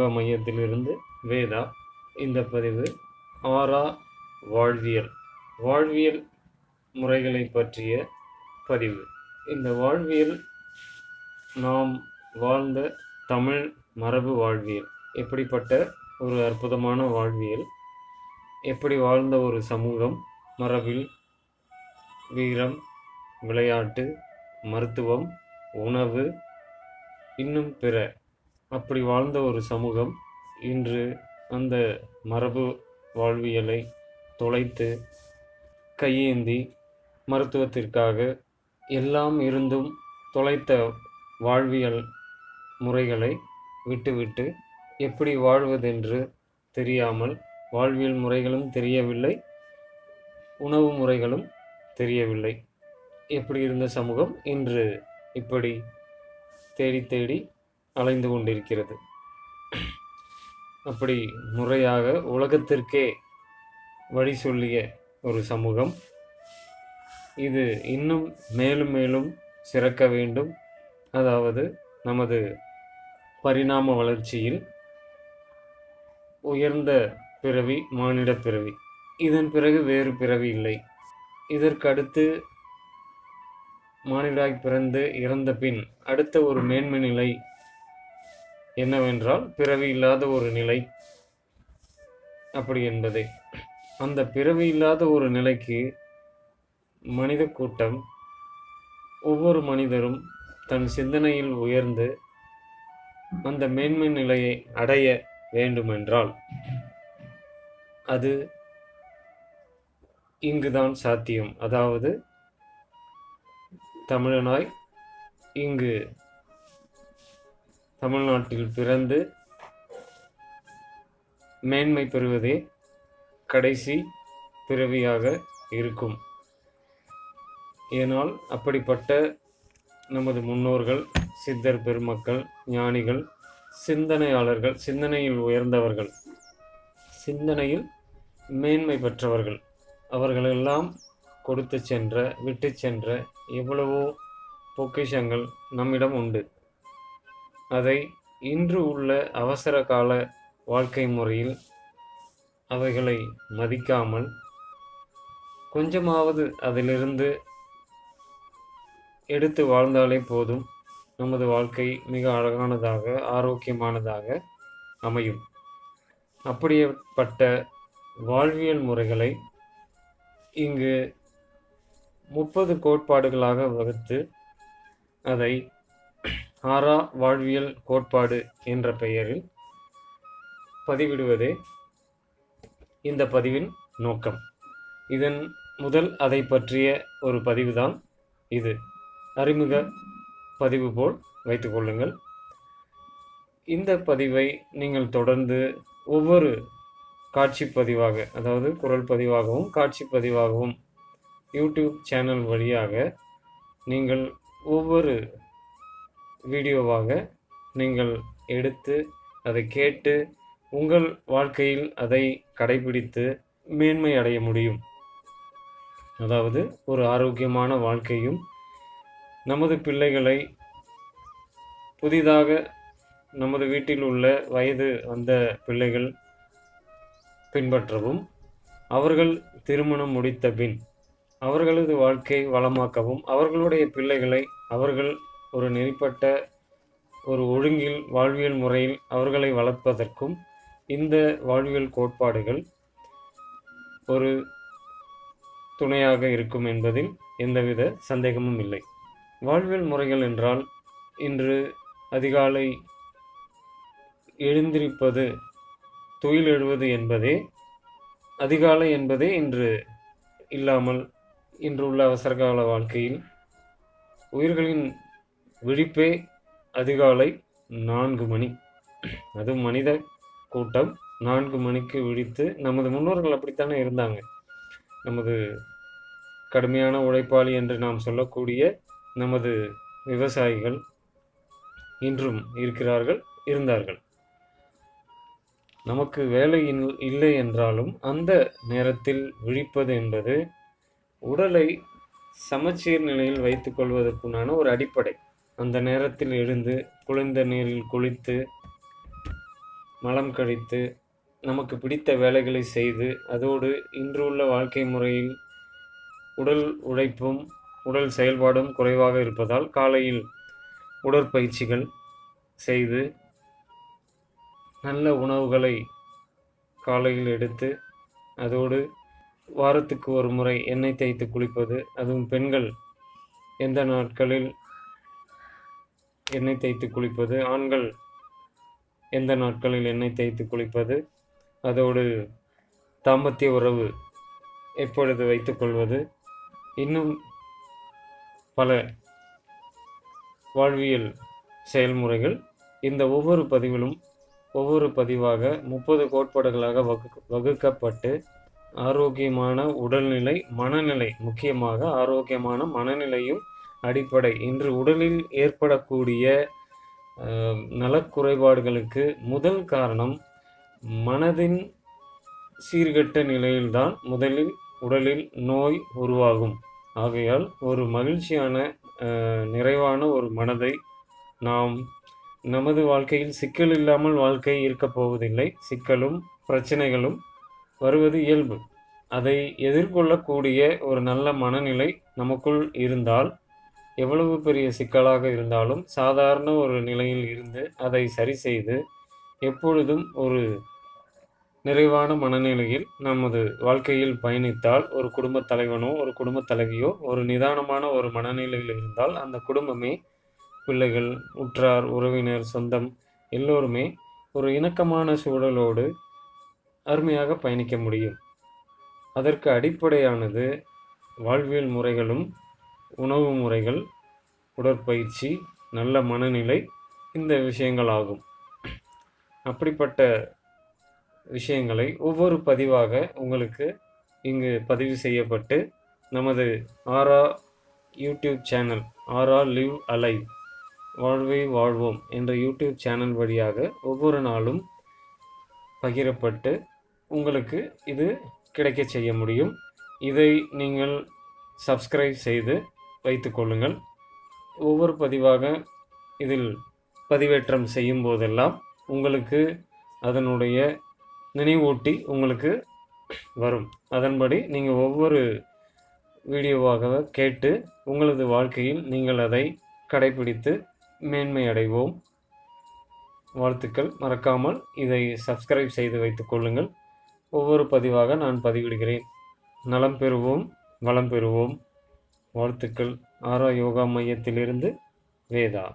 யோகா மையத்திலிருந்து வேதா. இந்த பதிவு ஆரா வாழ்வியல் முறைகளை பற்றிய பதிவு. இந்த வாழ்வியல் நாம் வாழ்ந்த தமிழ் மரபு வாழ்வியல், எப்படிப்பட்ட ஒரு அற்புதமான வாழ்வியல், எப்படி வாழ்ந்த ஒரு சமூகம், மரபில் வீரம், விளையாட்டு, மருத்துவம், உணவு, இன்னும் பிற, அப்படி வாழ்ந்த ஒரு சமூகம் இன்று அந்த மரபு வாழ்வியலை தொலைத்து கையேந்தி மருத்துவத்திற்காக எல்லாம் இருந்தும் தொலைத்த வாழ்வியல் முறைகளை விட்டுவிட்டு எப்படி வாழ்வதென்று தெரியாமல், வாழ்வியல் முறைகளும் தெரியவில்லை, உணவு முறைகளும் தெரியவில்லை, எப்படி இருந்த சமூகம் இன்று இப்படி தேடி தேடி அலைந்து கொண்டிருக்கிறது. அப்படி முறையாக உலகத்திற்கே வழி சொல்லிய ஒரு சமூகம் இது இன்னும் மேலும் மேலும் சிறக்க வேண்டும். அதாவது நமது பரிணாம வளர்ச்சியில் உயர்ந்த பிறவி மானிட பிறவி, இதன் பிறகு வேறு பிறவி இல்லை. இதற்கடுத்து மானிடராய் பிறந்து இறந்த பின் அடுத்த ஒரு மேன்மை நிலை என்னவென்றால் பிறவி இல்லாத ஒரு நிலை. அப்படி என்பதை அந்த பிறவி இல்லாத ஒரு நிலைக்கு மனித கூட்டம், ஒவ்வொரு மனிதரும் தன் சிந்தனையில் உயர்ந்து அந்த மேன்மை நிலையை அடைய வேண்டுமென்றால் அது இங்குதான் சாத்தியம். அதாவது தமிழனாய் இங்கு தமிழ்நாட்டில் பிறந்து மேன்மை பெறுவதே கடைசி பிறவியாக இருக்கும். ஏனால் அப்படிப்பட்ட நமது முன்னோர்கள், சித்தர் பெருமக்கள், ஞானிகள், சிந்தனையாளர்கள், சிந்தனையில் உயர்ந்தவர்கள், சிந்தனையில் மேன்மை பெற்றவர்கள், அவர்களெல்லாம் கொடுத்து சென்ற, விட்டு சென்ற எவ்வளவோ பொக்கிஷங்கள் நம்மிடம் உண்டு. அதை இன்று உள்ள அவசர கால வாழ்க்கை முறையில் அவைகளை மதிக்காமல் கொஞ்சமாவது அதிலிருந்து எடுத்து வாழ்ந்தாலே போதும், நமது வாழ்க்கை மிக அழகானதாக, ஆரோக்கியமானதாக அமையும். அப்படிப்பட்ட வாழ்வியல் முறைகளை இங்கு 30 கோட்பாடுகளாக வகுத்து அதை ஆரா வாழ்வியல் கோட்பாடு என்ற பெயரில் பதிவிடுவதே இந்த பதிவின் நோக்கம். இதன் முதல் அதை பற்றிய ஒரு பதிவுதான் இது. அறிமுக பதிவு போல் வைத்துக்கொள்ளுங்கள். இந்த பதிவை நீங்கள் தொடர்ந்து ஒவ்வொரு காட்சி பதிவாக, அதாவது குரல் பதிவாகவும் காட்சி பதிவாகவும் யூடியூப் சேனல் வழியாக நீங்கள் ஒவ்வொரு வீடியோவாக நீங்கள் எடுத்து அதை கேட்டு உங்கள் வாழ்க்கையில் அதை கடைபிடித்து மேன்மை அடைய முடியும். அதாவது ஒரு ஆரோக்கியமான வாழ்க்கையும், நமது பிள்ளைகளை புதிதாக நமது வீட்டில் உள்ள வயது வந்த பிள்ளைகள் பின்பற்றவும், அவர்கள் திருமணம் முடித்த பின் அவர்களது வாழ்க்கை வளமாக்கவும், அவர்களுடைய பிள்ளைகளை அவர்கள் ஒரு நெறிப்பட்ட ஒரு ஒழுங்கில் வாழ்வியல் முறையில் அவர்களை வளர்ப்பதற்கும் இந்த வாழ்வியல் கோட்பாடுகள் ஒரு துணையாக இருக்கும் என்பதில் எந்தவித சந்தேகமும் இல்லை. வாழ்வியல் முறைகள் என்றால் இன்று அதிகாலை எழுந்திருப்பது, துயில் எழுவது என்பதே, அதிகாலை என்பதே இன்று இல்லாமல் இன்றுள்ள அவசரகால வாழ்க்கையில் உயிர்களின் விழிப்பே அதிகாலை 4 மணி. அதுவும் மனித கூட்டம் 4 மணிக்கு விழித்து, நமது முன்னோர்கள் அப்படித்தானே இருந்தாங்க. நமது கடுமையான உழைப்பாளி என்று நாம் சொல்லக்கூடிய நமது விவசாயிகள் இன்றும் இருக்கிறார்கள், இருந்தார்கள். நமக்கு வேலை இல்லை என்றாலும் அந்த நேரத்தில் விழிப்பது என்பது உடலை சமச்சீர் நிலையில் வைத்துக் கொள்வதற்குண்டான ஒரு அடிப்படை. அந்த நேரத்தில் எழுந்து குளிர்ந்த நீரில் குளித்து மலம் கழித்து நமக்கு பிடித்த வேலைகளை செய்து, அதோடு இன்றுள்ள வாழ்க்கை முறையில் உடல் உழைப்பும் உடல் செயல்பாடும் குறைவாக இருப்பதால் காலையில் உடற்பயிற்சிகள் செய்து நல்ல உணவுகளை காலையில் எடுத்து, அதோடு வாரத்துக்கு ஒரு முறை எண்ணெய் தேய்த்து குளிப்பது, அதுவும் பெண்கள் எந்த நாட்களில் எண்ணெய் தேய்த்து குளிப்பது, ஆண்கள் எந்த நாட்களில் எண்ணெய் தேய்த்து குளிப்பது, அதோடு தாம்பத்திய உறவு எப்பொழுது வைத்துக்கொள்வது, இன்னும் பல வாழ்வியல் செயல்முறைகள் இந்த ஒவ்வொரு பதிவாக 30 கோட்பாடுகளாக வகுக்கப்பட்டு ஆரோக்கியமான உடல்நிலை, மனநிலை, முக்கியமாக ஆரோக்கியமான மனநிலையும் அடிப்படை. இன்று உடலில் ஏற்படக்கூடிய நலக்குறைபாடுகளுக்கு முதல் காரணம் மனதின் சீர்கெட்ட நிலையில்தான் முதலில் உடலில் நோய் உருவாகும். ஆகையால் ஒரு மகிழ்ச்சியான நிறைவான ஒரு மனதை நாம் நமது வாழ்க்கையில் சிக்கல் இல்லாமல் வாழ்க்கை இருக்கப் போவதில்லை. சிக்கலும் பிரச்சனைகளும் வருவது இயல்பு. அதை எதிர்கொள்ளக்கூடிய ஒரு நல்ல மனநிலை நமக்குள் இருந்தால், எவ்வளவு பெரிய சிக்கலாக இருந்தாலும் சாதாரண ஒரு நிலையில் இருந்து அதை சரி செய்து எப்பொழுதும் ஒரு நிறைவான மனநிலையில் நமது வாழ்க்கையில் பயணித்தால், ஒரு குடும்பத் தலைவனோ ஒரு குடும்பத் தலைவியோ ஒரு நிதானமான ஒரு மனநிலையில் இருந்தால், அந்த குடும்பமே, பிள்ளைகள், உற்றார், உறவினர், சொந்தம் எல்லோருமே ஒரு இணக்கமான சூழலோடு அருமையாக பயணிக்க முடியும். அதற்கு அடிப்படையானது வாழ்வியல் முறைகளும், உணவு முறைகள், உடற்பயிற்சி, நல்ல மனநிலை, இந்த விஷயங்கள் ஆகும். அப்படிப்பட்ட விஷயங்களை ஒவ்வொரு பதிவாக உங்களுக்கு இங்கு பதிவு செய்யப்பட்டு நமது ஆரா யூடியூப் சேனல், ஆரா லிவ் அலைவ், வாழ்வை வாழ்வோம் என்ற யூடியூப் சேனல் வழியாக ஒவ்வொரு நாளும் பகிரப்பட்டு உங்களுக்கு இது கிடைக்கச் செய்ய முடியும். இதை நீங்கள் சப்ஸ்கிரைப் செய்து வைத்துக்கொள்ளுங்கள். ஒவ்வொரு பதிவாக இதில் பதிவேற்றம் செய்யும் போதெல்லாம் உங்களுக்கு அதனுடைய நினைவூட்டி உங்களுக்கு வரும். அதன்படி நீங்கள் ஒவ்வொரு வீடியோவாக கேட்டு உங்களது வாழ்க்கையில் நீங்கள் அதை கடைபிடித்து மேன்மை அடைவோம். வாழ்த்துக்கள். மறக்காமல் இதை சப்ஸ்கிரைப் செய்து வைத்துக் கொள்ளுங்கள். ஒவ்வொரு பதிவாக நான் பதிவிடுகிறேன். நலம் பெறுவோம், வளம் பெறுவோம். வாழ்த்துக்கள். ஆரா யோகா மையத்திலிருந்து வேதா.